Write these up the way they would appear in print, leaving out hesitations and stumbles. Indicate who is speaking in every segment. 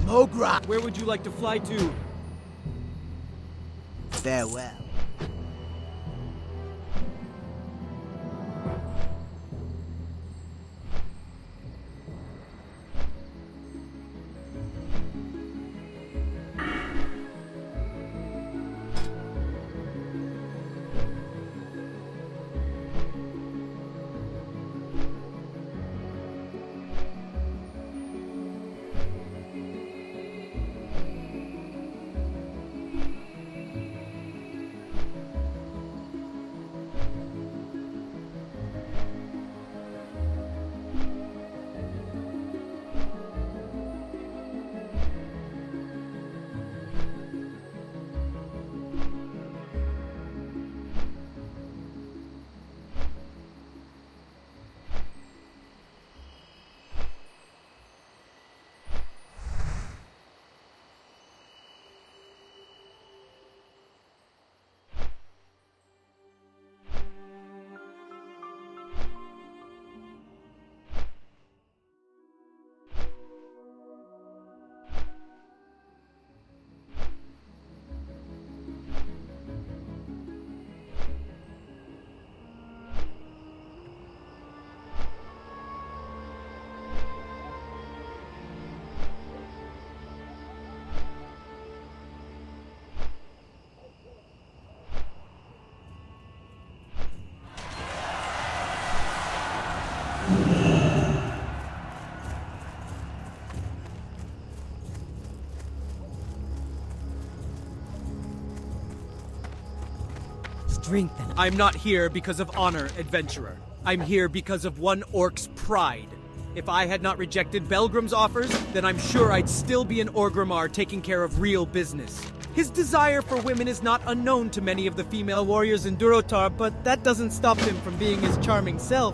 Speaker 1: Mogra.
Speaker 2: Where would you like to fly to?
Speaker 1: Farewell.
Speaker 2: Strengthen. I'm not here because of honor, adventurer. I'm here because of one orc's pride. If I had not rejected Belgrim's offers, then I'm sure I'd still be an Orgrimmar taking care of real business. His desire for women is not unknown to many of the female warriors in Durotar, but that doesn't stop him from being his charming self.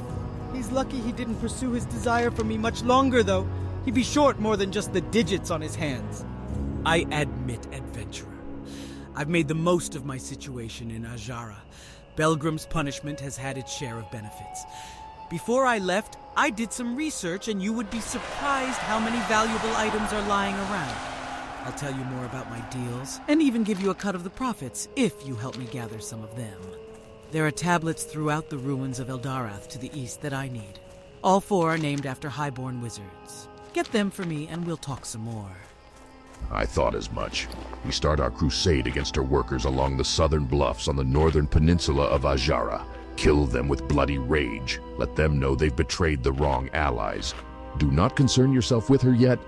Speaker 2: He's lucky he didn't pursue his desire for me much longer, though. He'd be short more than just the digits on his hands. I admit, adventurer. I've made the most of my situation in Ajara. Belgrim's punishment has had its share of benefits. Before I left, I did some research, and you would be surprised how many valuable items are lying around. I'll tell you more about my deals, and even give you a cut of the profits, if you help me gather some of them. There are tablets throughout the ruins of Eldarath to the east that I need. All 4 are named after highborn wizards. Get them for me, and we'll talk some more.
Speaker 3: I thought as much. We start our crusade against her workers along the southern bluffs on the northern peninsula of Ajara. Kill them with bloody rage. Let them know they've betrayed the wrong allies. Do not concern yourself with her yet.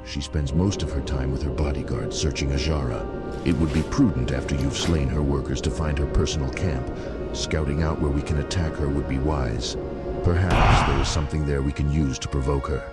Speaker 3: She spends most of her time with her bodyguards searching Ajara. It would be prudent after you've slain her workers to find her personal camp. Scouting out where we can attack her would be wise. Perhaps there is something there we can use to provoke her.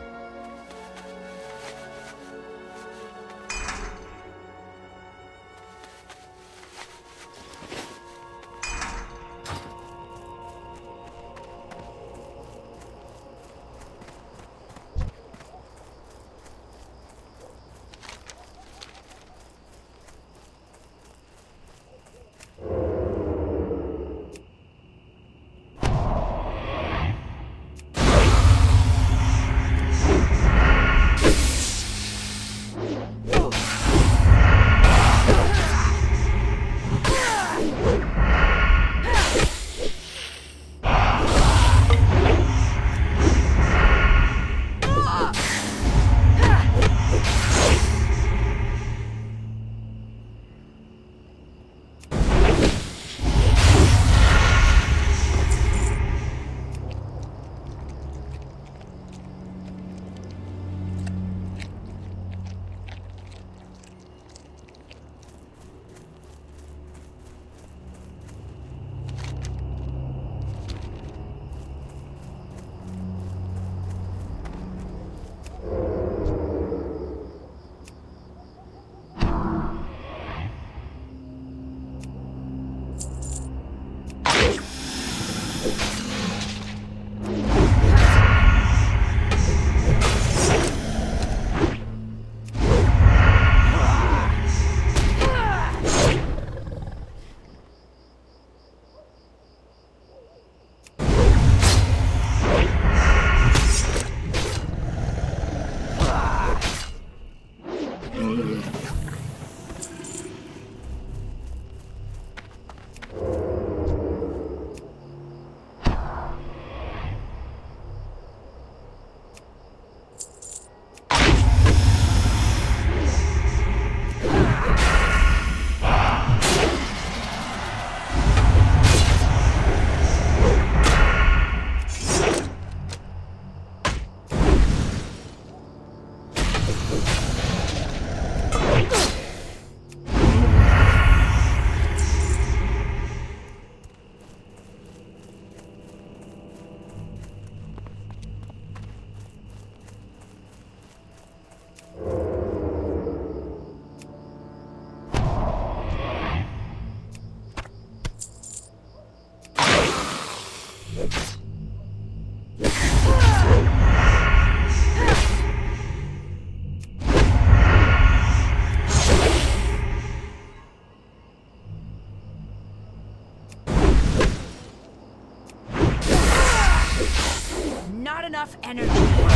Speaker 1: enough energy.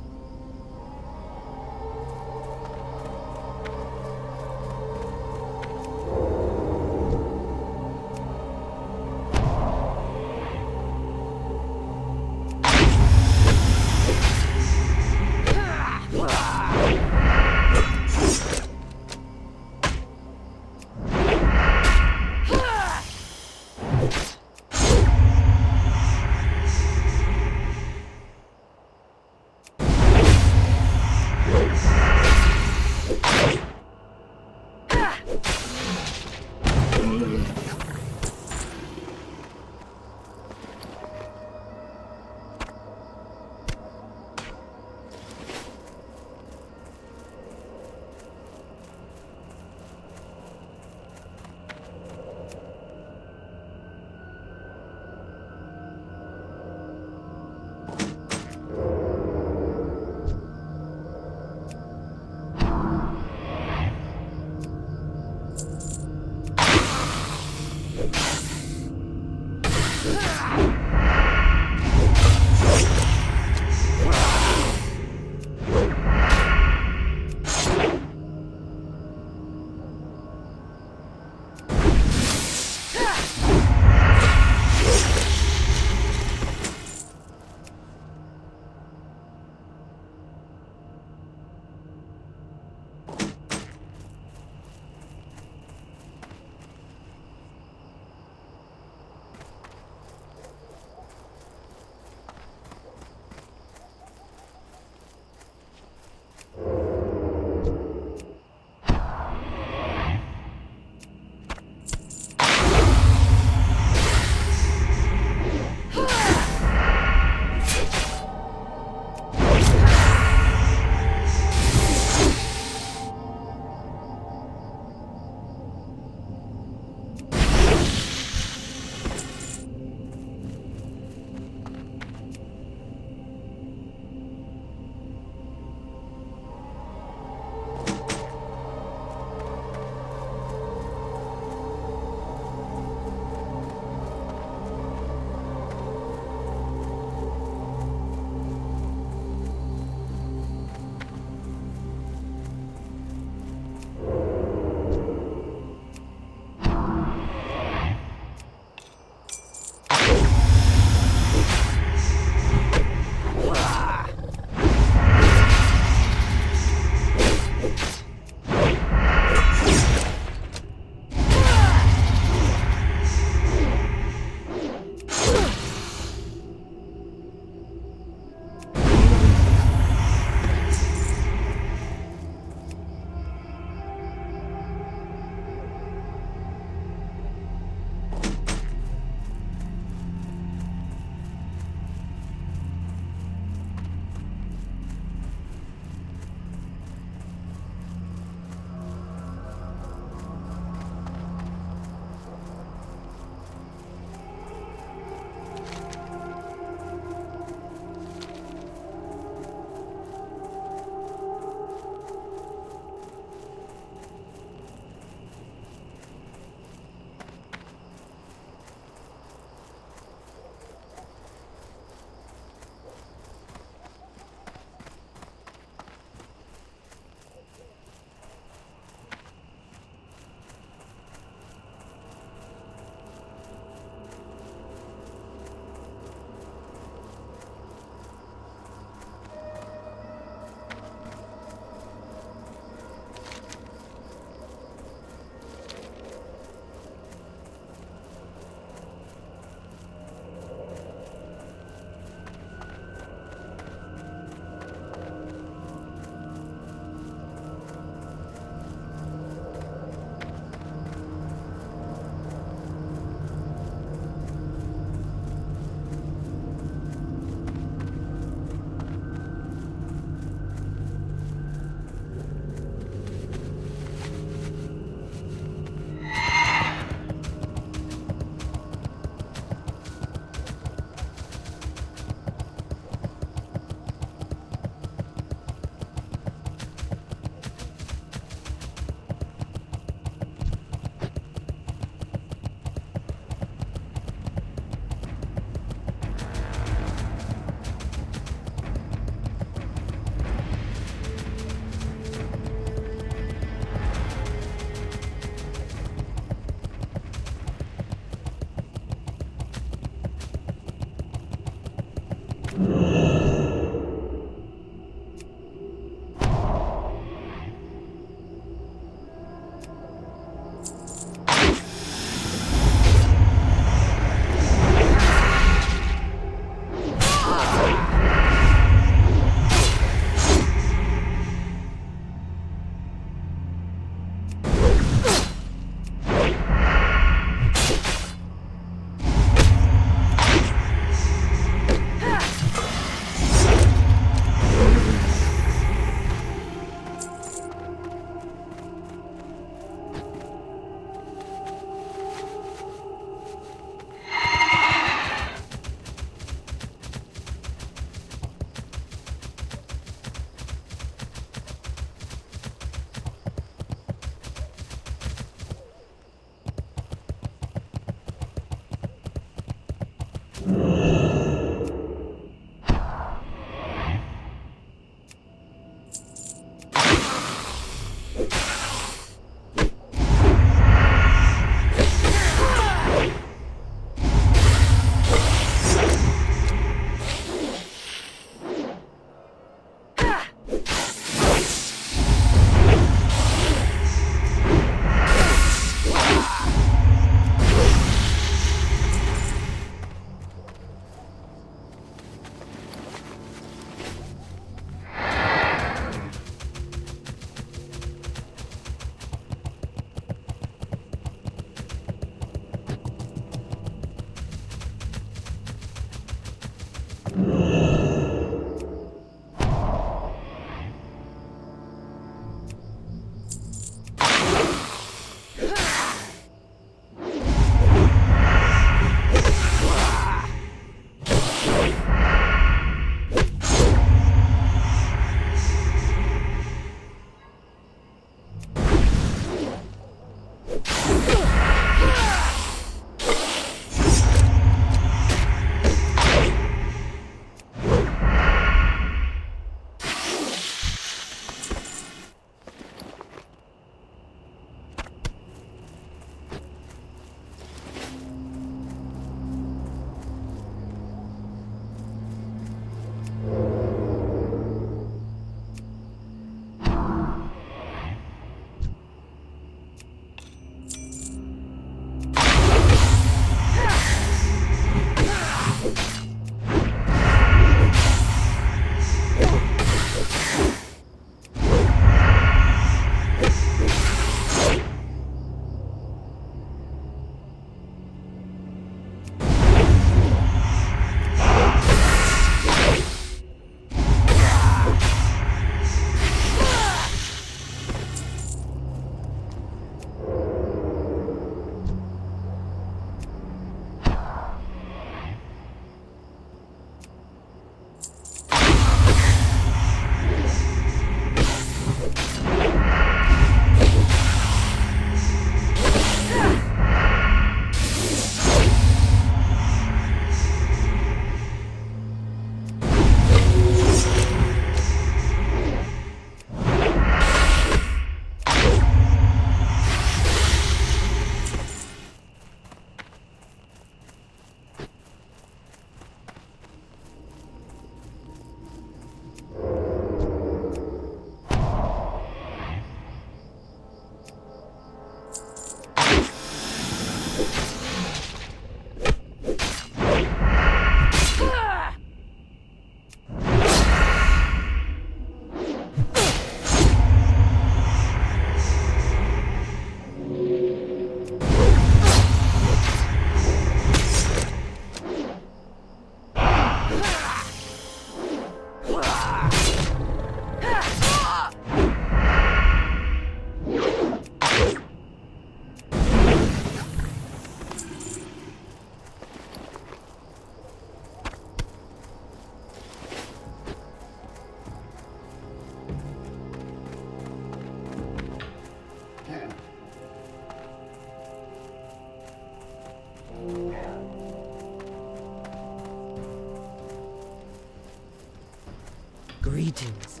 Speaker 1: Greetings.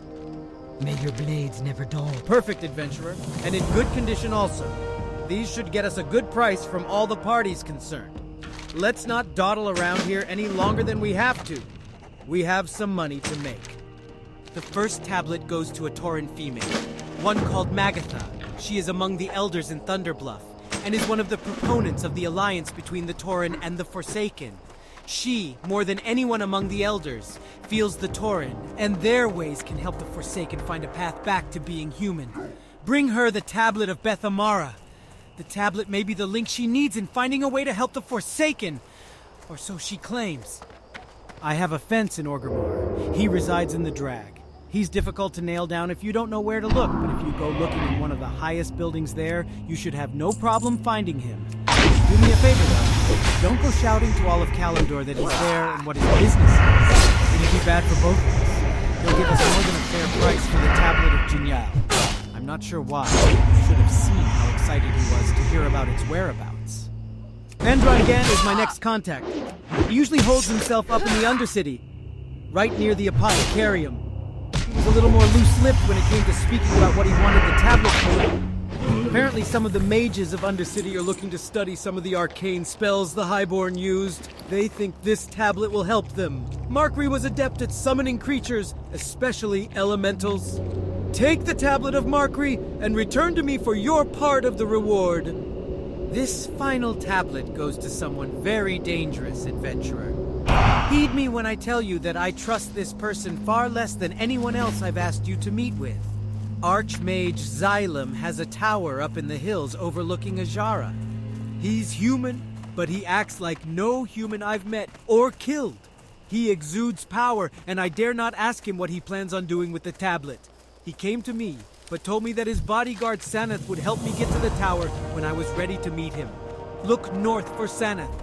Speaker 1: May your blades never dull.
Speaker 2: Perfect, adventurer. And in good condition also. These should get us a good price from all the parties concerned. Let's not dawdle around here any longer than we have to. We have some money to make. The first tablet goes to a Tauren female, one called Magatha. She is among the elders in Thunderbluff, and is one of the proponents of the alliance between the Tauren and the Forsaken. She, more than anyone among the elders, feels the Tauren and their ways can help the Forsaken find a path back to being human. Bring her the tablet of Beth Amara. The tablet may be the link she needs in finding a way to help the Forsaken, or so she claims. I have a fence in Orgrimmar. He resides in the Drag. He's difficult to nail down if you don't know where to look, but if you go looking in one of the highest buildings there, you should have no problem finding him. Do me a favor, though. Don't go shouting to all of Kalimdor that he's there and what his business is. It'd be bad for both of us. He'll give us more than a fair price for the tablet of Jinyal. I'm not sure why. You should have seen how excited he was to hear about its whereabouts. Androngan is my next contact. He usually holds himself up in the Undercity, right near the Apothecarium. He was a little more loose-lipped when it came to speaking about what he wanted the tablet for. Apparently some of the mages of Undercity are looking to study some of the arcane spells the Highborn used. They think this tablet will help them. Markry was adept at summoning creatures, especially elementals. Take the tablet of Markry and return to me for your part of the reward. This final tablet goes to someone very dangerous, adventurer. Heed me when I tell you that I trust this person far less than anyone else I've asked you to meet with. Archmage Xylem has a tower up in the hills overlooking Ajara. He's human, but he acts like no human I've met or killed. He exudes power, and I dare not ask him what he plans on doing with the tablet. He came to me, but told me that his bodyguard Sanath would help me get to the tower when I was ready to meet him. Look north for Sanath.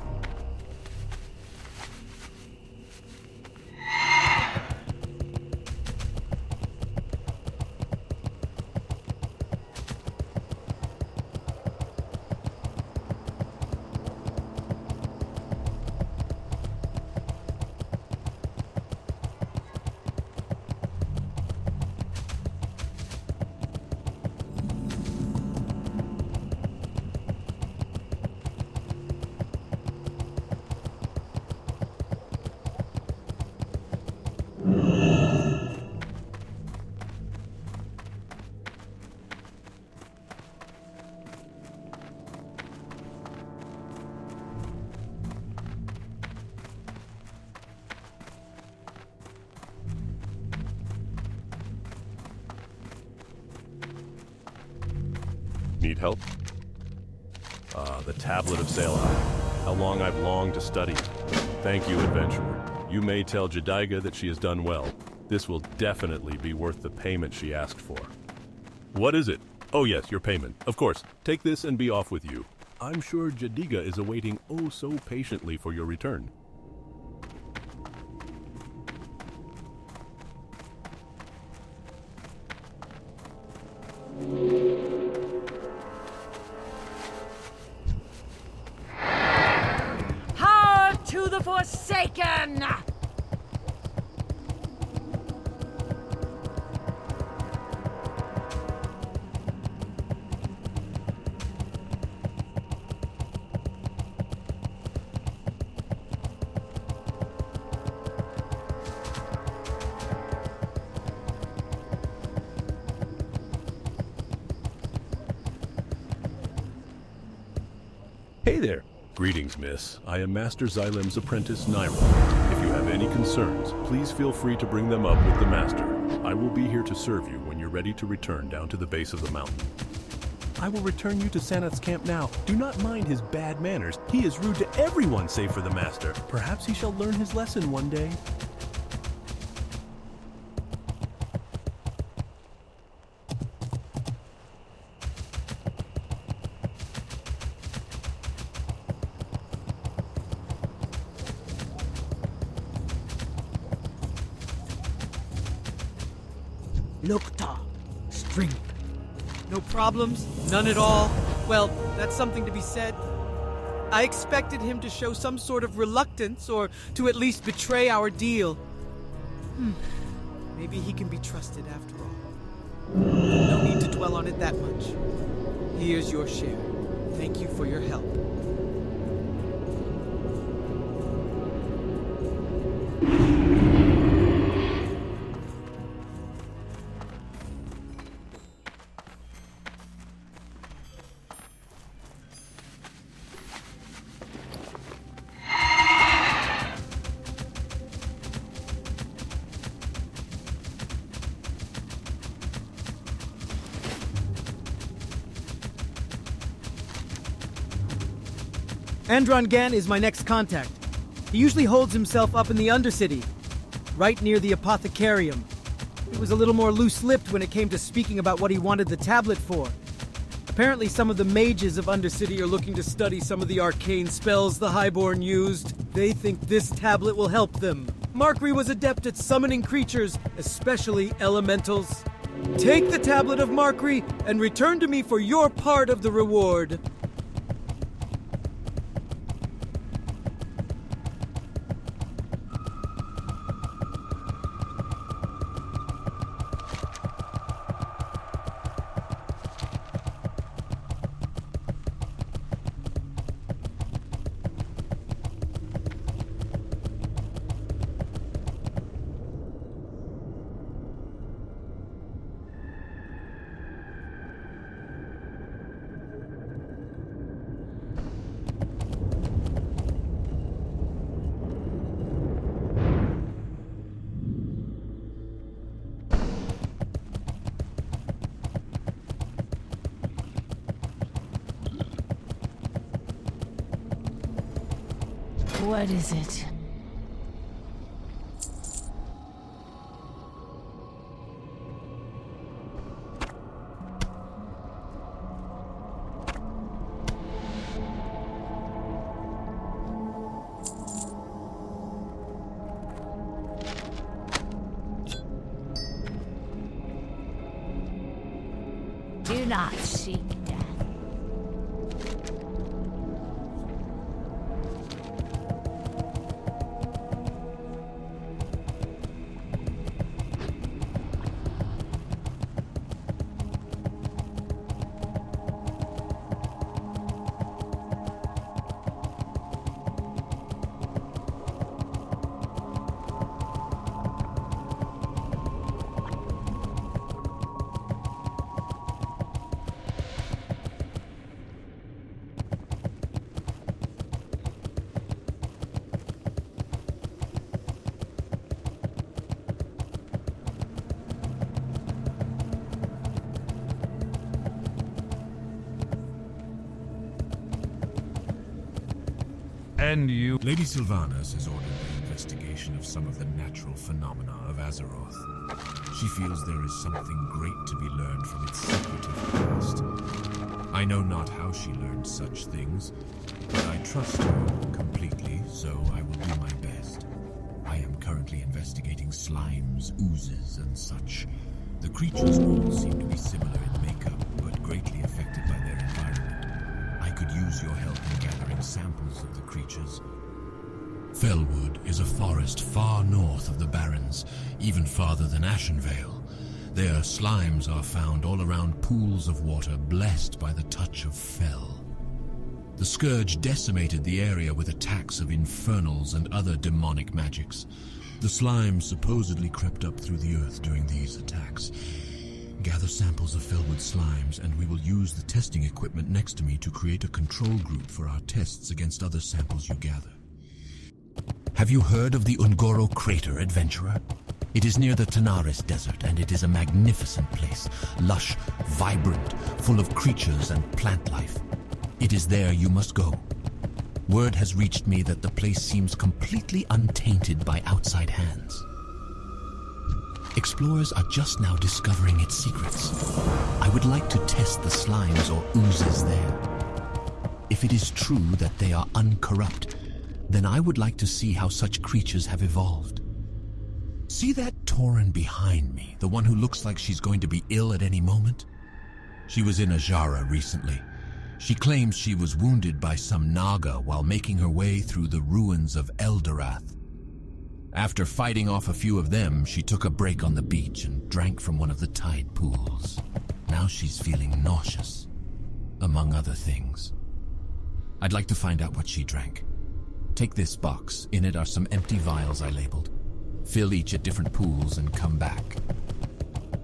Speaker 4: Need help? The Tablet of Selah. How long I've longed to study it. Thank you, adventurer. You may tell Jediga that she has done well. This will definitely be worth the payment she asked for. What is it? Oh yes, your payment. Of course. Take this and be off with you. I'm sure Jediga is awaiting oh so patiently for your return.
Speaker 5: To the Forsaken!
Speaker 4: Hey there. Greetings, miss. I am Master Xylem's apprentice, Naira. If you have any concerns, please feel free to bring them up with the Master. I will be here to serve you when you're ready to return down to the base of the mountain. I will return you to Sanath's camp now. Do not mind his bad manners. He is rude to everyone save for the Master. Perhaps he shall learn his lesson one day.
Speaker 1: Lokta. Strength.
Speaker 2: No problems? None at all? Well, that's something to be said. I expected him to show some sort of reluctance, or to at least betray our deal. Maybe he can be trusted after all. No need to dwell on it that much. Here's your share. Thank you for your help. Andron Gan is my next contact. He usually holds himself up in the Undercity, right near the Apothecarium. He was a little more loose-lipped when it came to speaking about what he wanted the tablet for. Apparently some of the mages of Undercity are looking to study some of the arcane spells the Highborn used. They think this tablet will help them. Markry was adept at summoning creatures, especially elementals. Take the tablet of Markry and return to me for your part of the reward.
Speaker 5: What is it? Do not seek death.
Speaker 6: And you... Lady Sylvanas has ordered the investigation of some of the natural phenomena of Azeroth. She feels there is something great to be learned from its secretive past. I know not how she learned such things, but I trust her completely, so I will do my best. I am currently investigating slimes, oozes, and such. The creatures all seem to be similar in makeup, but greatly affected by their environment. I could use your help in gathering samples of the creatures. Fellwood is a forest far north of the Barrens, even farther than Ashenvale. There, slimes are found all around pools of water blessed by the touch of Fel. The Scourge decimated the area with attacks of infernals and other demonic magics. The slimes supposedly crept up through the earth during these attacks. Gather samples of Fellwood slimes, and we will use the testing equipment next to me to create a control group for our tests against other samples you gather. Have you heard of the Ungoro Crater, adventurer? It is near the Tanaris Desert, and it is a magnificent place, lush, vibrant, full of creatures and plant life. It is there you must go. Word has reached me that the place seems completely untainted by outside hands. Explorers are just now discovering its secrets. I would like to test the slimes or oozes there. If it is true that they are uncorrupt, then I would like to see how such creatures have evolved. See that Tauren behind me, the one who looks like she's going to be ill at any moment? She was in Ajara recently. She claims she was wounded by some Naga while making her way through the ruins of Eldorath. After fighting off a few of them, she took a break on the beach and drank from one of the tide pools. Now she's feeling nauseous, among other things. I'd like to find out what she drank. Take this box. In it are some empty vials I labeled. Fill each at different pools and come back.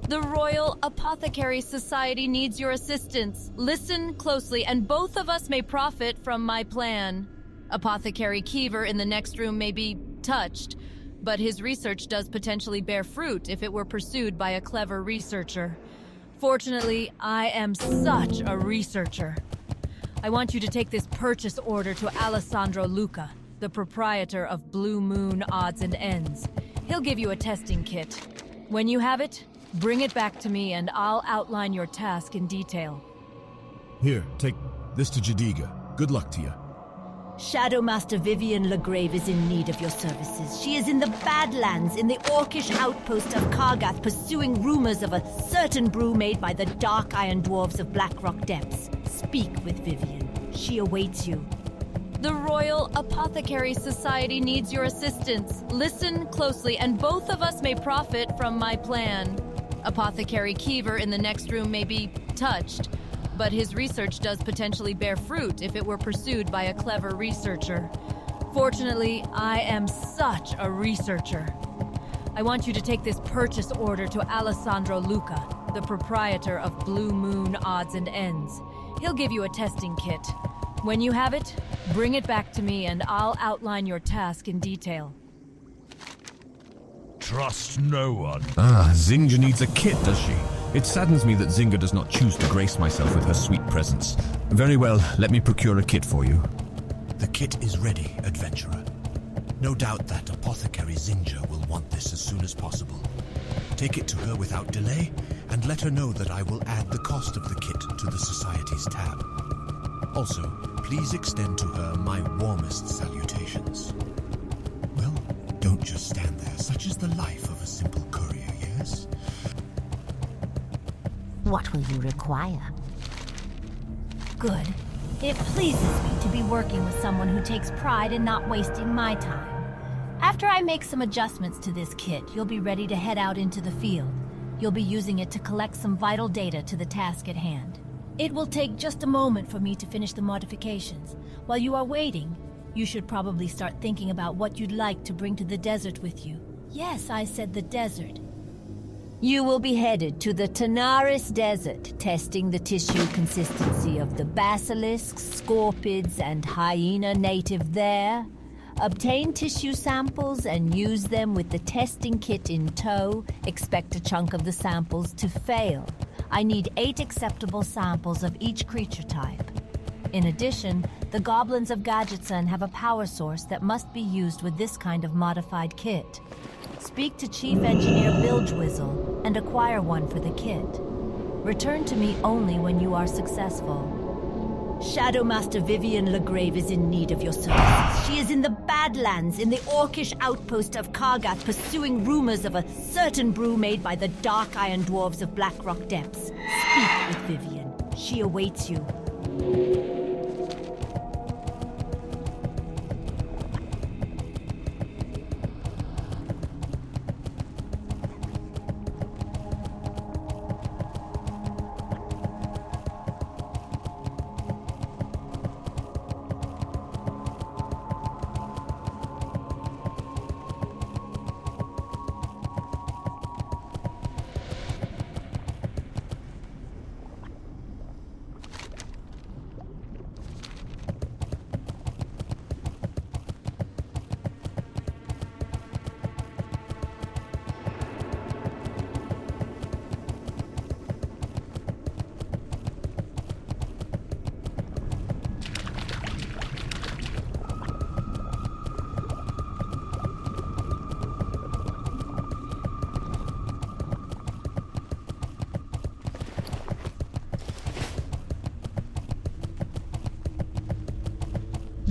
Speaker 7: The Royal Apothecary Society needs your assistance. Listen closely, and both of us may profit from my plan. Apothecary Kiever in the next room may be touched, but his research does potentially bear fruit if it were pursued by a clever researcher. Fortunately, I am such a researcher. I want you to take this purchase order to Alessandro Luca, the proprietor of Blue Moon Odds and Ends. He'll give you a testing kit. When you have it, bring it back to me and I'll outline your task in detail.
Speaker 6: Here, take this to Jadiga. Good luck to you.
Speaker 5: Shadow Master Vivian Legrave is in need of your services. She is in the Badlands, in the Orcish outpost of Kargath, pursuing rumors of a certain brew made by the Dark Iron Dwarves of Blackrock Depths. Speak with Vivian. She awaits you.
Speaker 7: The Royal Apothecary Society needs your assistance. Listen closely, and both of us may profit from my plan. Apothecary Kiever in the next room may be touched, but his research does potentially bear fruit if it were pursued by a clever researcher. Fortunately, I am such a researcher. I want you to take this purchase order to Alessandro Luca, the proprietor of Blue Moon Odds and Ends. He'll give you a testing kit. When you have it, bring it back to me and I'll outline your task in detail.
Speaker 6: Trust no one. Ah, Zinga needs a kit, does she? It saddens me that Zinga does not choose to grace myself with her sweet presence. Very well, let me procure a kit for you. The kit is ready, adventurer. No doubt that Apothecary Zinga will want this as soon as possible. Take it to her without delay, and let her know that I will add the cost of the kit to the Society's tab. Also, please extend to her my warmest salutations. Well, don't just stand there. Such is the life of a simple courier, yes?
Speaker 5: What will you require? Good. It pleases me to be working with someone who takes pride in not wasting my time. After I make some adjustments to this kit, you'll be ready to head out into the field. You'll be using it to collect some vital data to the task at hand. It will take just a moment for me to finish the modifications. While you are waiting, you should probably start thinking about what you'd like to bring to the desert with you. Yes, I said the desert. You will be headed to the Tanaris Desert, testing the tissue consistency of the basilisks, scorpids, and hyena native there. Obtain tissue samples and use them with the testing kit in tow. Expect a chunk of the samples to fail. I need 8 acceptable samples of each creature type. In addition, the Goblins of Gadgetson have a power source that must be used with this kind of modified kit. Speak to Chief Engineer Bilgewizzle and acquire one for the kit. Return to me only when you are successful. Shadow Master Vivian Legrave is in need of your services. She is in the Badlands, in the Orcish outpost of Kargath, pursuing rumors of a certain brew made by the Dark Iron Dwarves of Blackrock Depths. Speak with Vivian. She awaits you.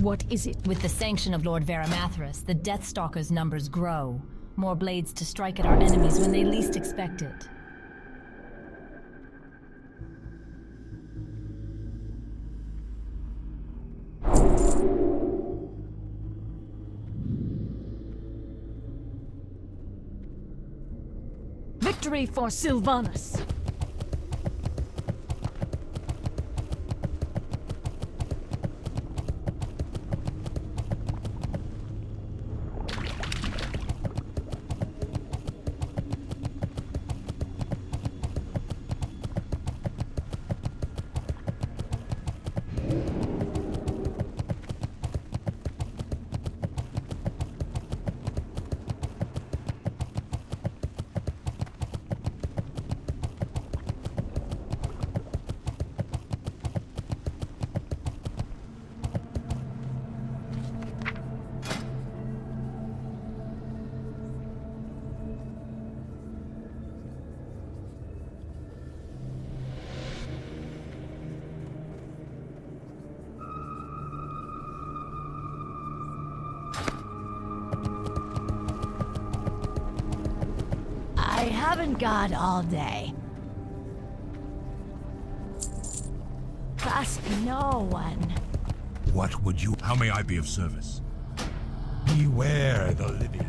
Speaker 5: What is it? With the sanction of Lord Varamathras, the Deathstalker's numbers grow. More blades to strike at our enemies when they least expect it.
Speaker 8: Victory for Sylvanas!
Speaker 5: I haven't got all day. Trust no one.
Speaker 6: What would you... How may I be of service? Beware the living.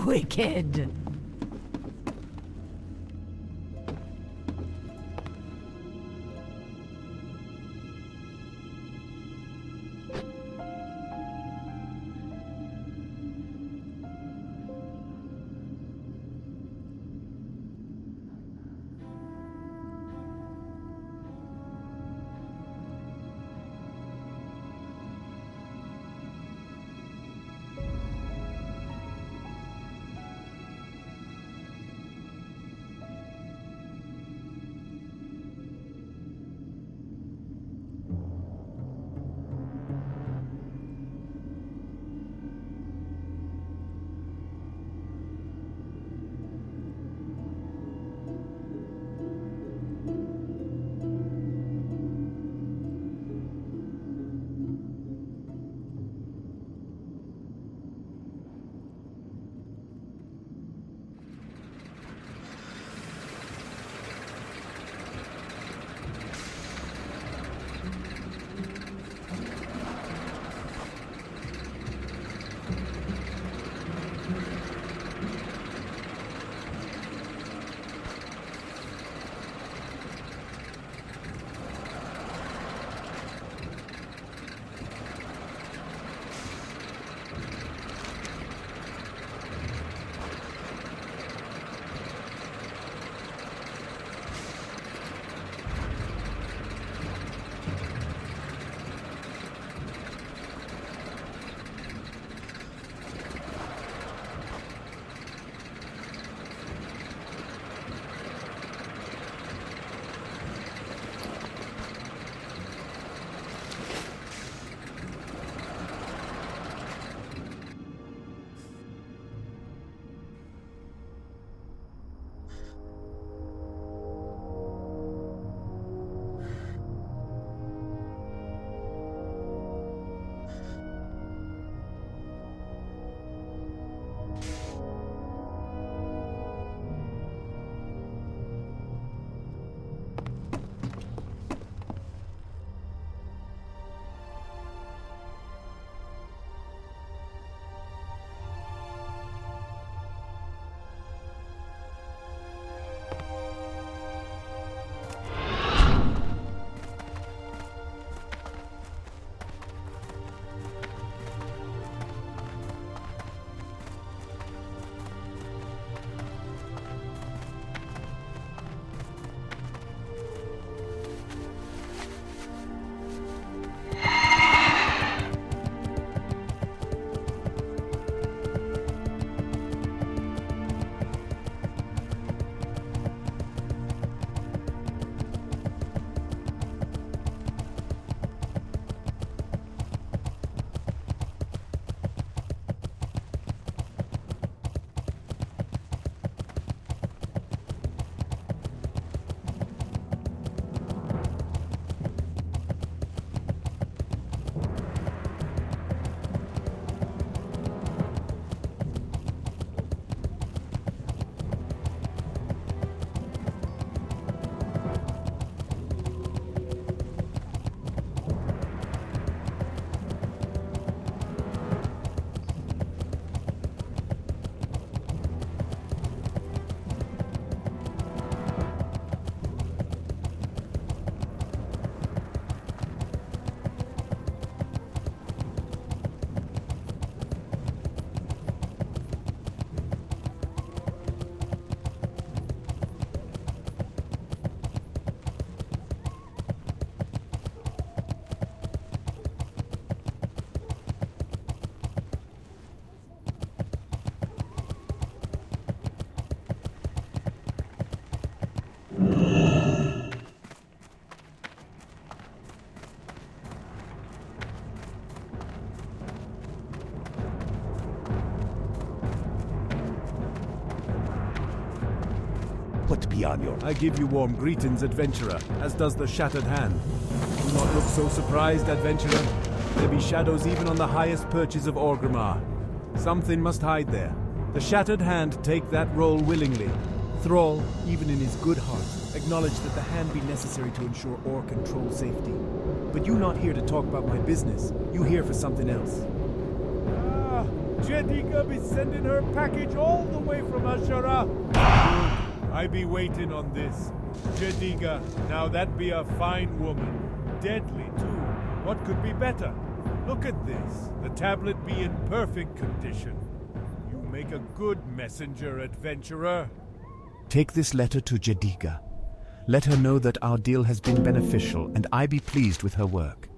Speaker 8: Wicked.
Speaker 9: be on your...
Speaker 10: I give you warm greetings, adventurer, as does the Shattered Hand. Do not look so surprised, adventurer. There be shadows even on the highest perches of Orgrimmar. Something must hide there. The Shattered Hand take that role willingly. Thrall, even in his good heart, acknowledged that the hand be necessary to ensure Orc and Troll safety. But you not here to talk about my business. You here for something else. Ah, Jedika be sending her package all the way from Ashara. Good. I be waiting on this. Jedika, now that be a fine woman. Deadly, too. What could be better? Look at this. The tablet be in perfect condition. You make a good messenger, adventurer. Take this letter to Jedika. Let her know that our deal has been beneficial, and I be pleased with her work.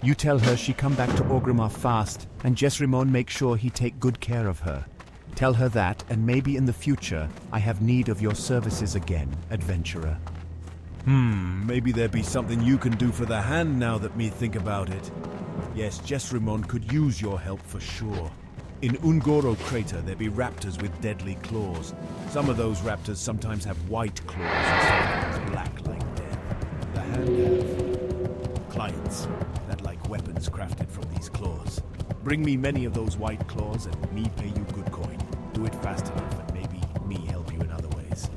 Speaker 10: You tell her she come back to Orgrimmar fast, and Jesrimon make sure he take good care of her. Tell her that, and maybe in the future, I have need of your services again, adventurer. Maybe there be something you can do for the hand now that me think about it. Yes, Jesrimon could use your help for sure. In Ungoro Crater, there be raptors with deadly claws. Some of those raptors sometimes have white claws and sometimes black like death. The hand have clients that like weapons crafted from these claws. Bring me many of those white claws and me pay you good coin. Do it fast enough and maybe me help you in other ways.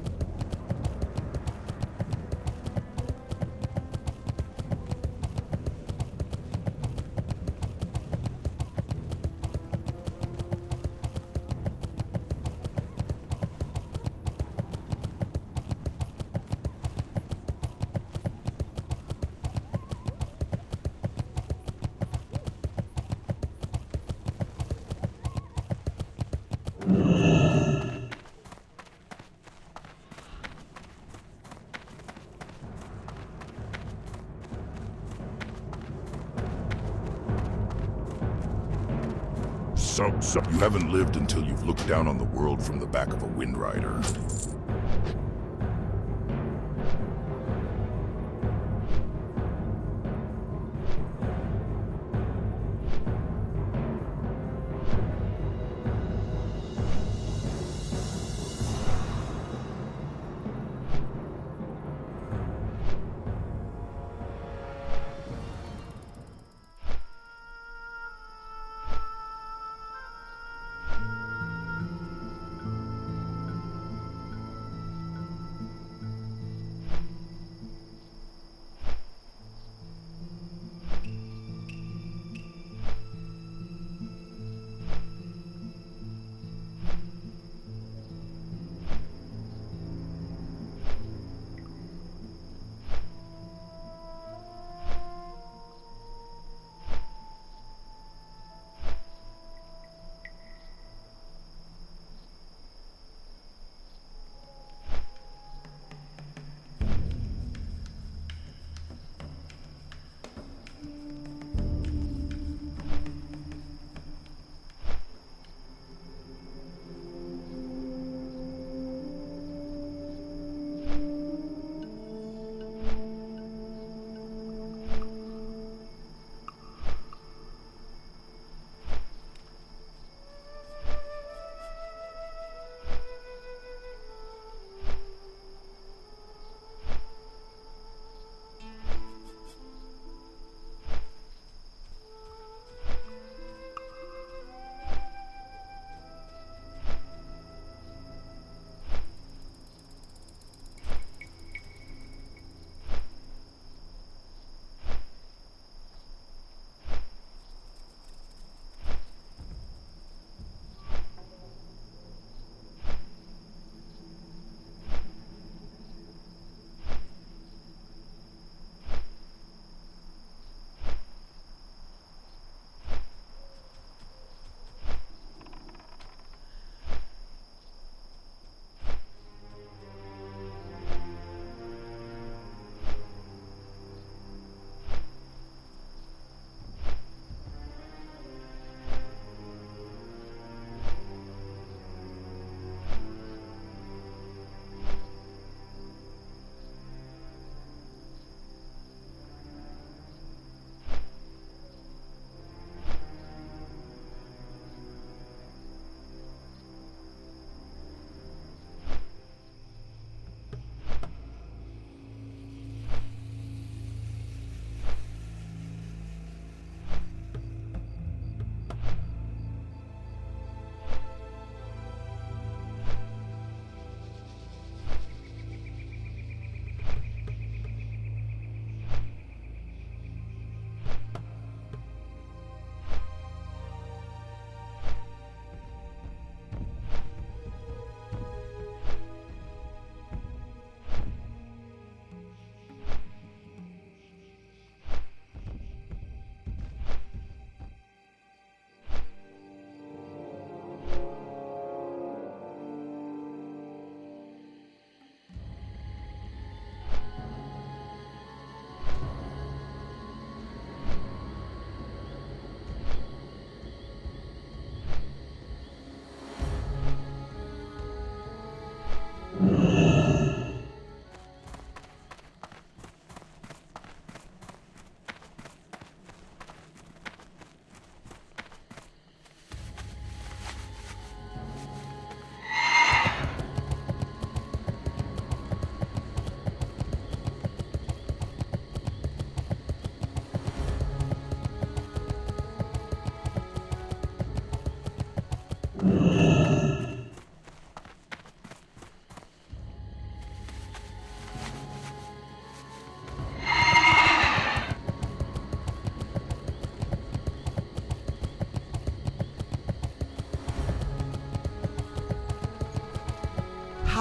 Speaker 3: So, you haven't lived until you've looked down on the world from the back of a Wind Rider.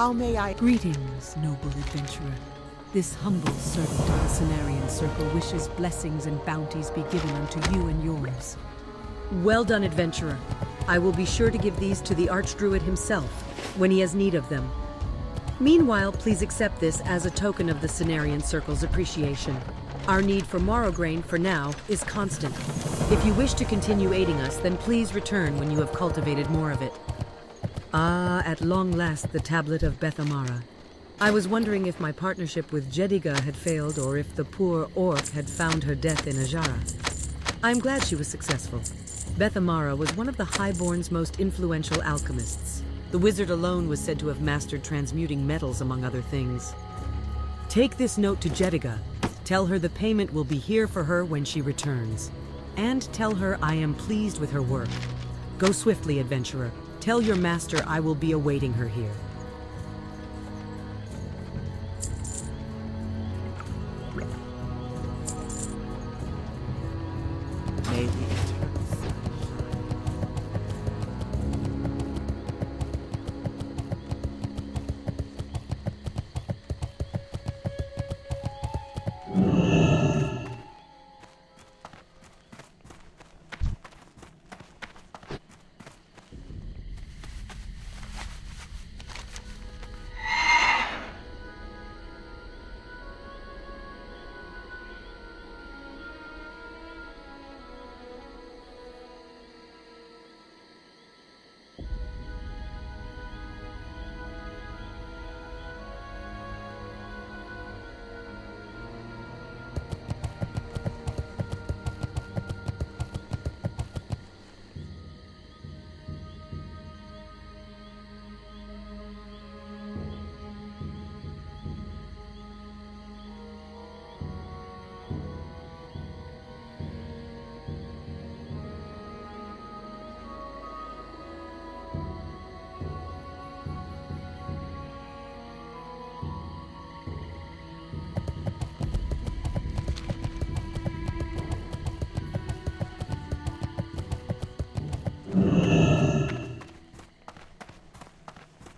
Speaker 9: How may I...
Speaker 8: Greetings, noble adventurer. This humble servant of the Cenarian Circle wishes blessings and bounties be given unto you and yours.
Speaker 11: Well done, adventurer. I will be sure to give these to the Archdruid himself when he has need of them. Meanwhile, please accept this as a token of the Cenarian Circle's appreciation. Our need for Morrograin, for now, is constant. If you wish to continue aiding us, then please return when you have cultivated more of it. Ah, at long last, the Tablet of Bethamara. I was wondering if my partnership with Jediga had failed or if the poor orc had found her death in Ajara. I'm glad she was successful. Bethamara was one of the Highborn's most influential alchemists. The wizard alone was said to have mastered transmuting metals, among other things. Take this note to Jediga. Tell her the payment will be here for her when she returns. And tell her I am pleased with her work. Go swiftly, adventurer. Tell your master I will be awaiting her here.
Speaker 9: May the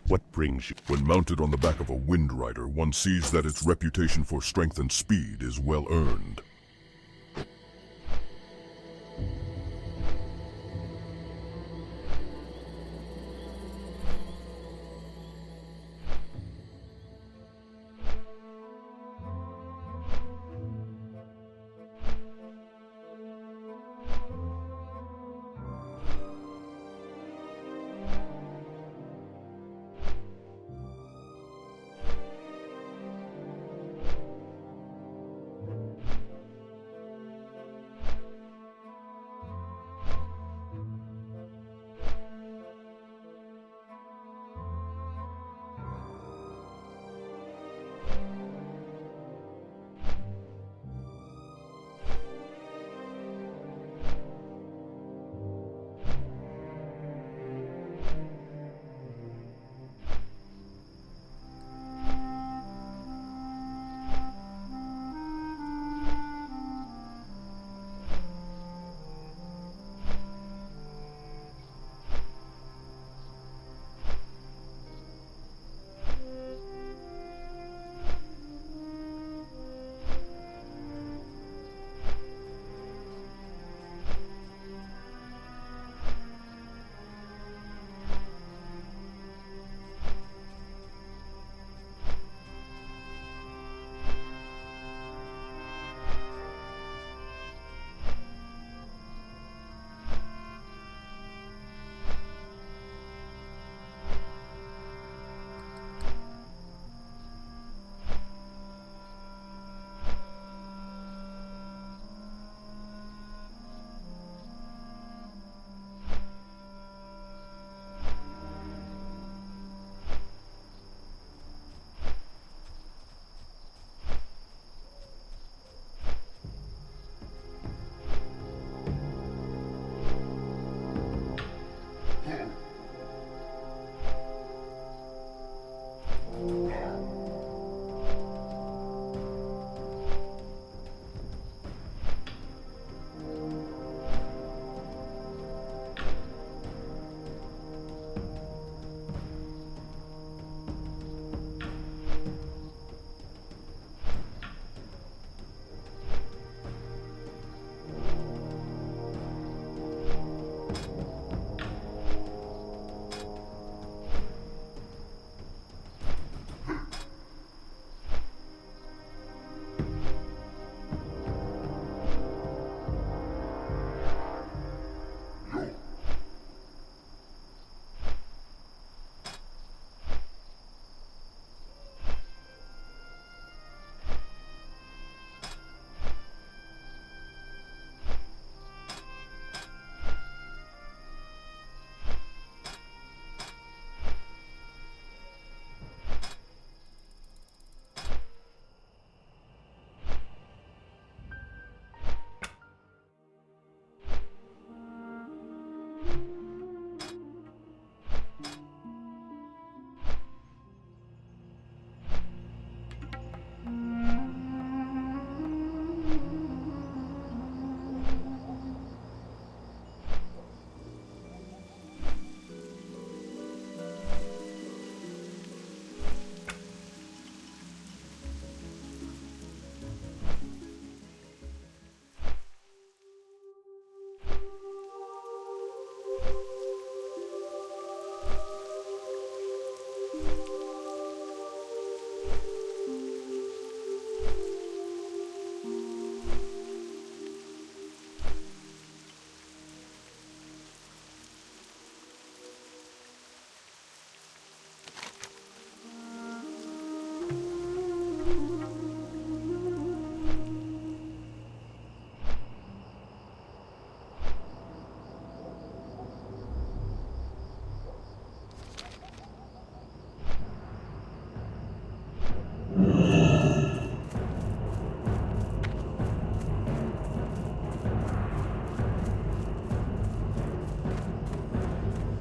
Speaker 3: What brings you? When mounted on the back of a Wind Rider, one sees that its reputation for strength and speed is well earned.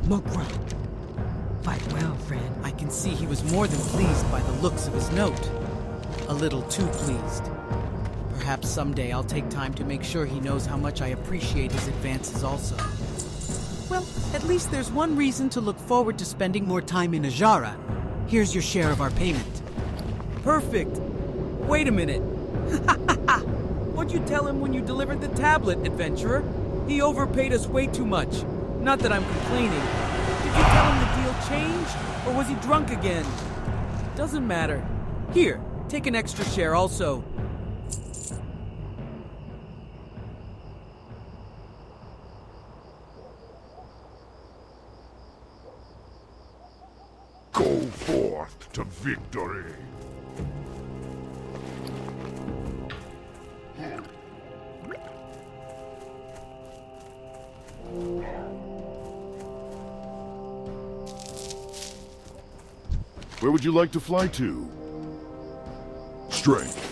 Speaker 1: Mokra. Fight well, friend.
Speaker 2: I can see he was more than pleased by the looks of his note. A little too pleased. Perhaps someday I'll take time to make sure he knows how much I appreciate his advances also. Well, at least there's one reason to look forward to spending more time in Ajara. Here's your share of our payment. Perfect. Wait a minute. What'd you tell him when you delivered the tablet, adventurer? He overpaid us way too much. Not that I'm complaining. Did you tell him the deal changed? Or was he drunk again? Doesn't matter. Here, take an extra share also.
Speaker 3: Go forth to victory. Where would you like to fly to? Strength.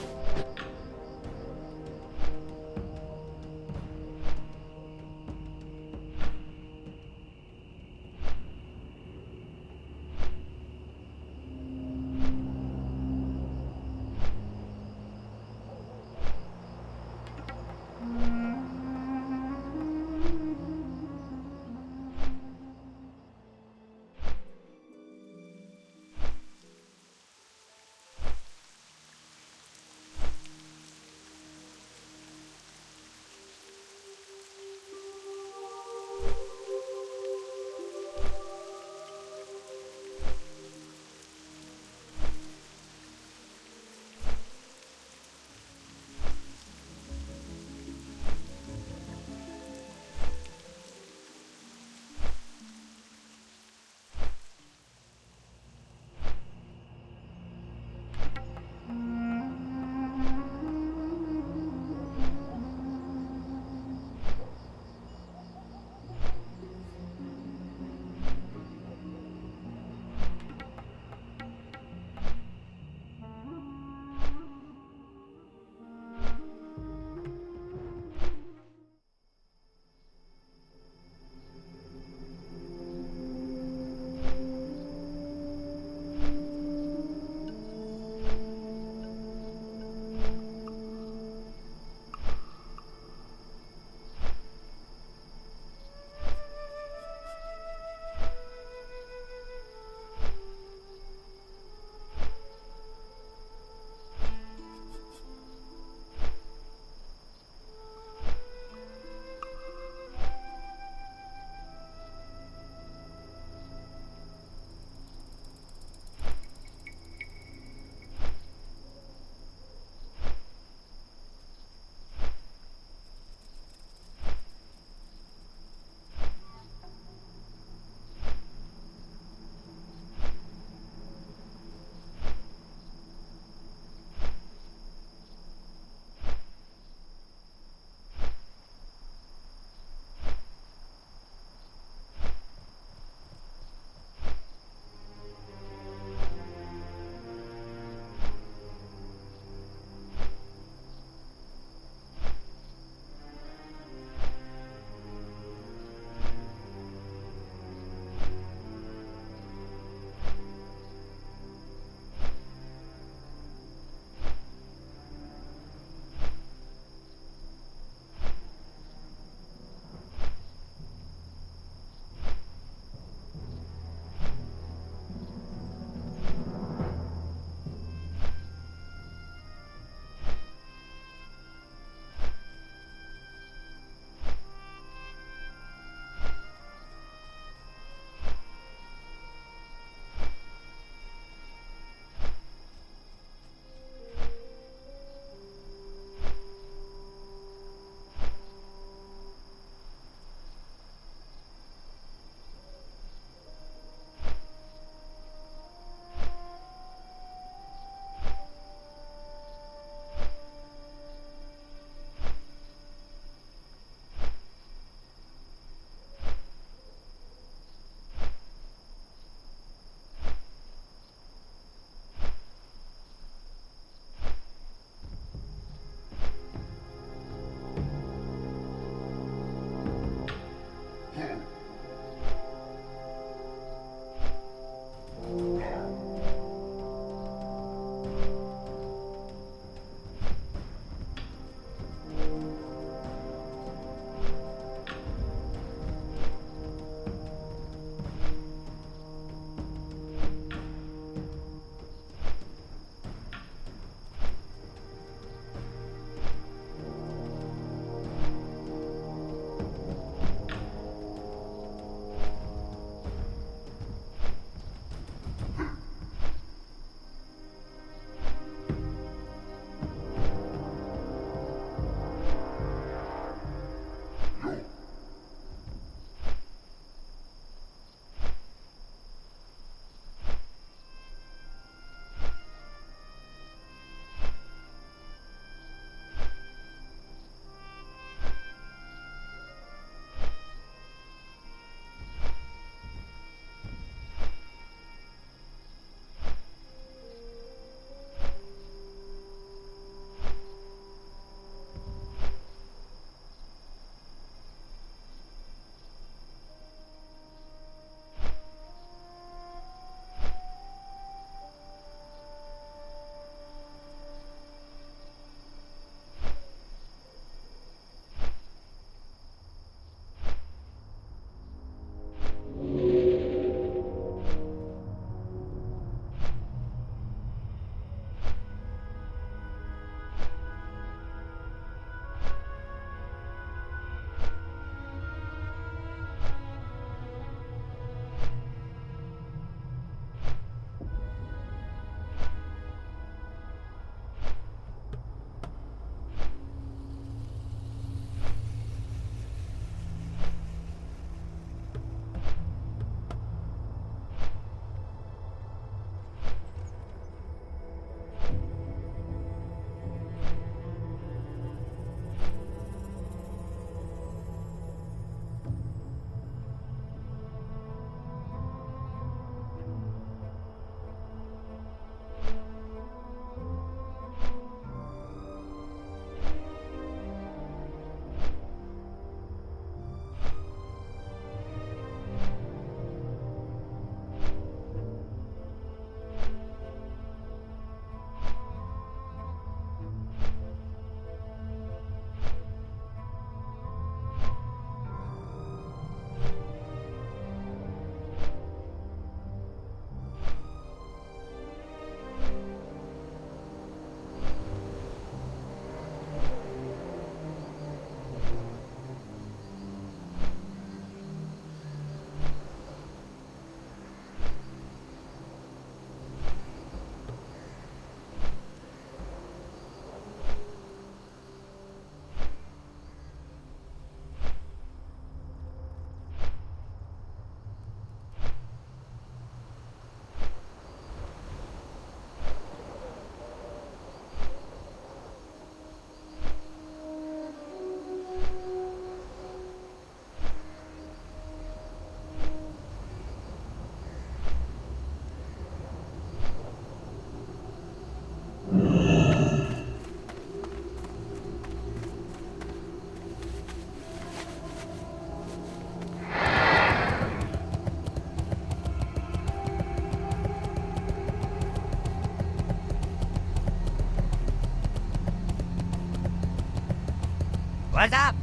Speaker 12: What's up?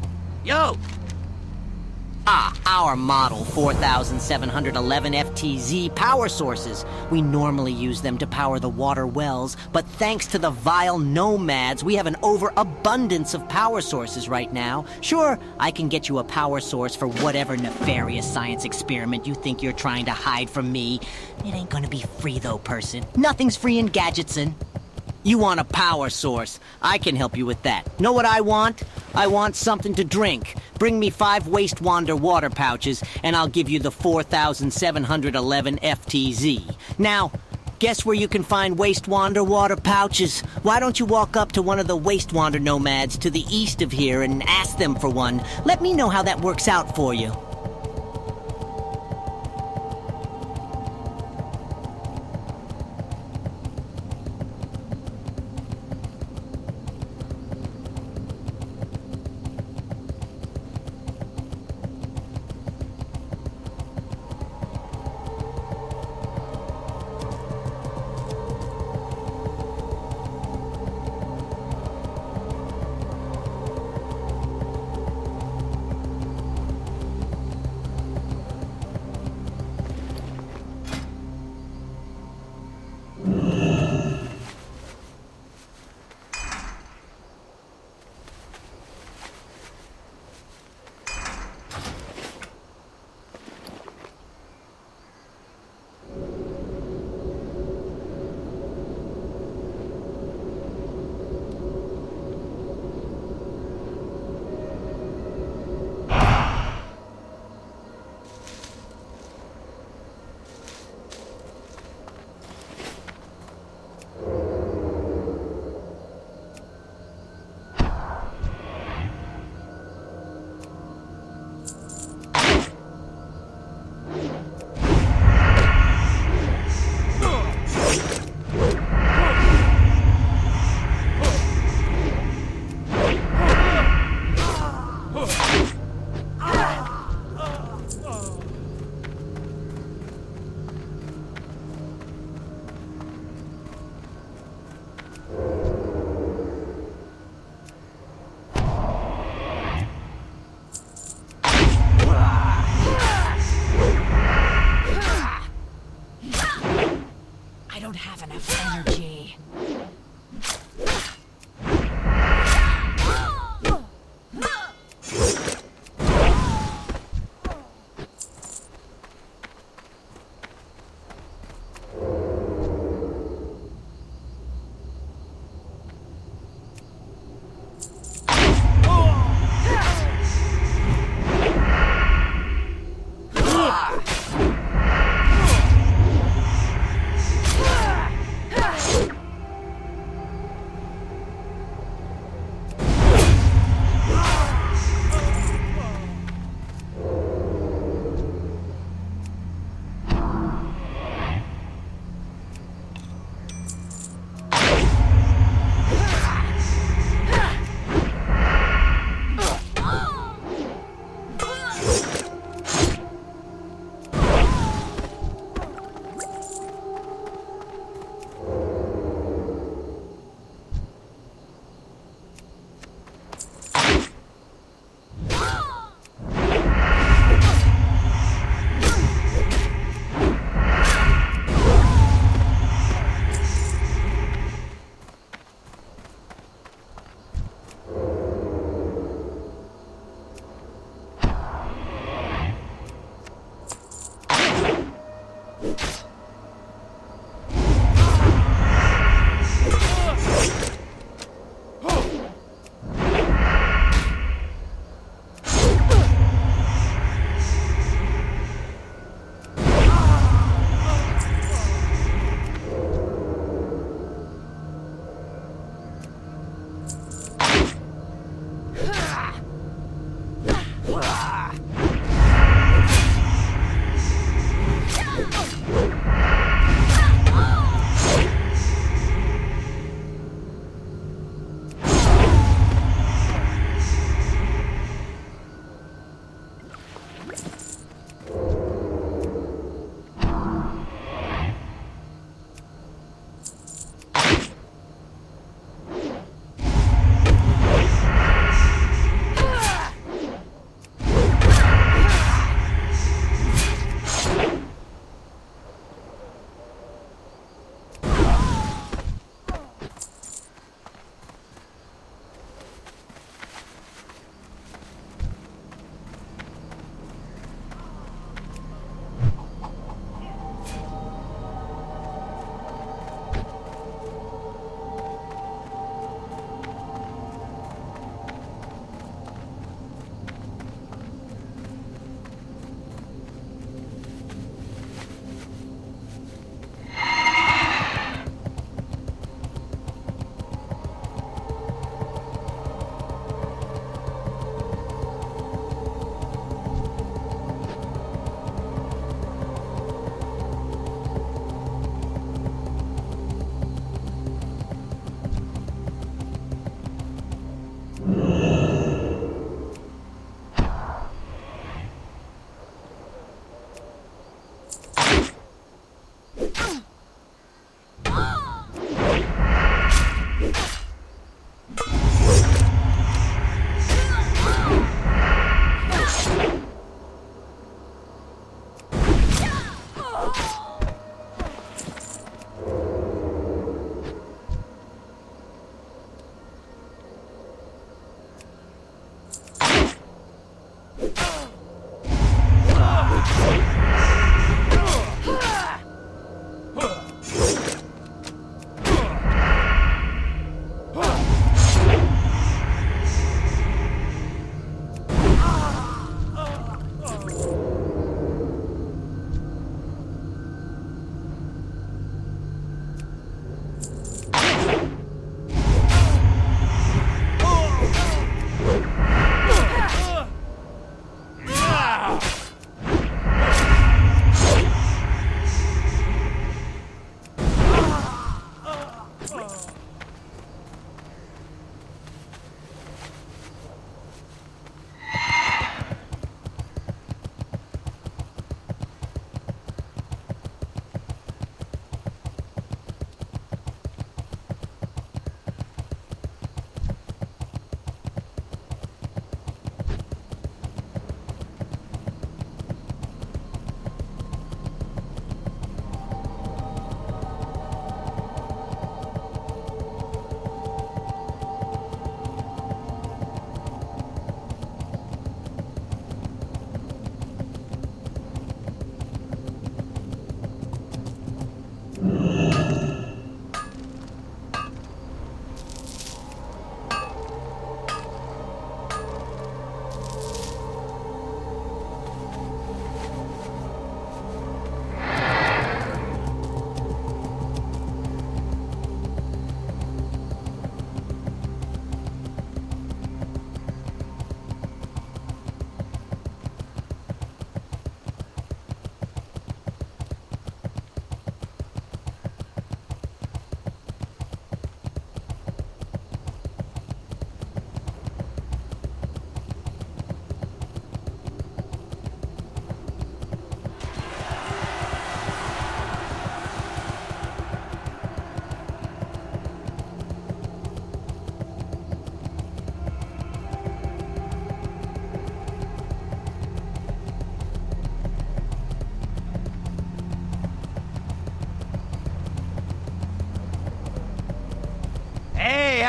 Speaker 12: Yo!
Speaker 13: Ah, our model 4711 FTZ power sources. We normally use them to power the water wells, but thanks to the vile nomads, we have an overabundance of power sources right now. Sure, I can get you a power source for whatever nefarious science experiment you think you're trying to hide from me. It ain't gonna be free though, person. Nothing's free in Gadgetson. You want a power source? I can help you with that. Know what I want? I want something to drink. Bring me 5 Waste Wander water pouches, and I'll give you the 4711 FTZ. Now, guess where you can find Waste Wander water pouches? Why don't you walk up to one of the Waste Wander nomads to the east of here and ask them for one? Let me know how that works out for you.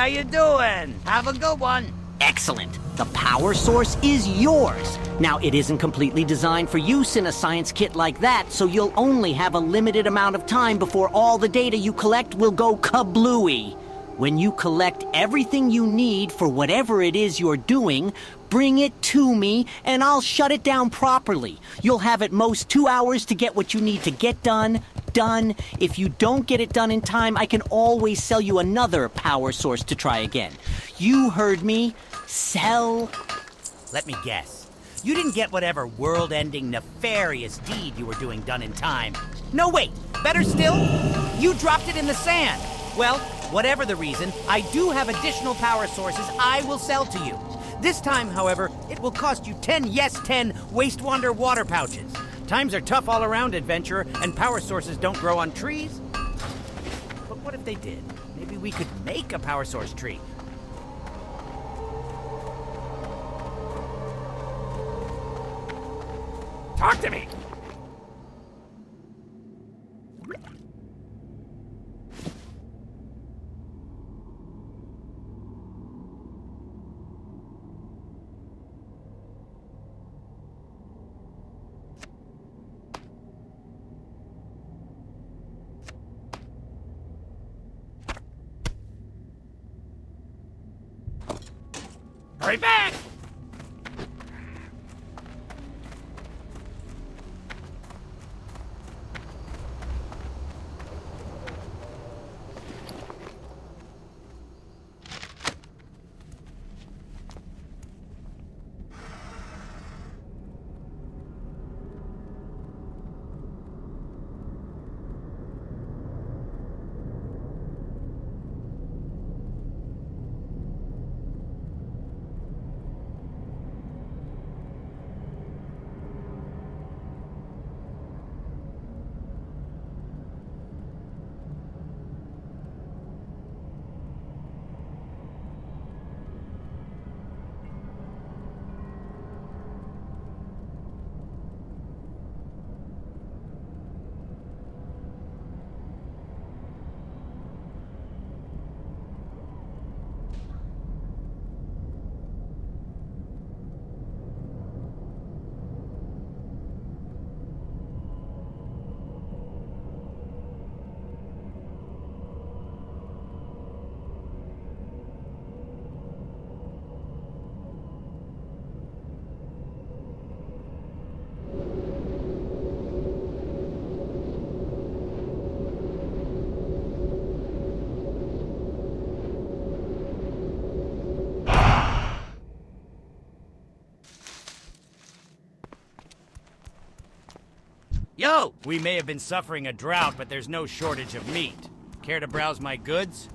Speaker 12: how you doing? Have a good one.
Speaker 13: Excellent. The power source is yours. Now, it isn't completely designed for use in a science kit like that, so you'll only have a limited amount of time before all the data you collect will go kablooey. When you collect everything you need for whatever it is you're doing, bring it to me, and I'll shut it down properly. You'll have at most 2 hours to get what you need to get done. If you don't get it done in time, I can always sell you another power source to try again. You heard me. Sell.
Speaker 12: Let me guess. You didn't get whatever world-ending nefarious deed you were doing done in time. No, wait. Better still, you dropped it in the sand. Well, whatever the reason, I do have additional power sources I will sell to you. This time, however, it will cost you 10 Wastewander water pouches. Times are tough all around, adventurer, and power sources don't grow on trees. But what if they did? Maybe we could make a power source tree. Talk to me! Hurry back! Yo! We may have been suffering a drought, but there's no shortage of meat. Care to browse my goods?